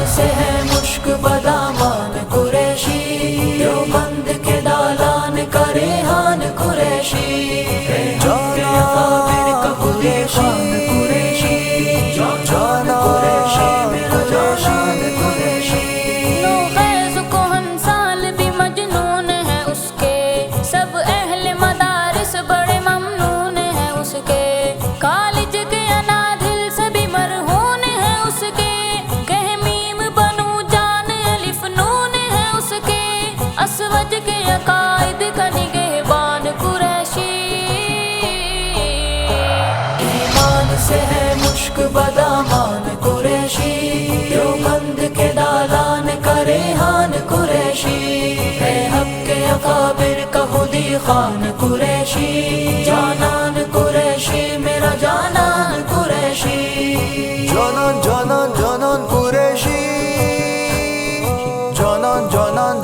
سے ہے مشک بدامان قریشی، دیوبند کے دالان کا ریحان قریشی، ہے حق کے اکابر کا خودی خان قریشی، جان قریشی میرا جانان قریشی۔ نوخیز کہن سال بھی مجنون ہے اس کے، سب اہل مدارس بڑے ممنون ہیں اس کے، کالج کے انادل سے بھی مرہون ہے اس کے، اسود کے عقائد کا نگہبان قریشی، ایمان سے ہے مشک بدامان قریشی، دیوبند کے دالان کا ریحان قریشی، ہے حق کے اکابر کا خودی خان قریشی، جانان قریشی میرا جانان قریشی، جانان جانان جانان قریشی، جانان جانان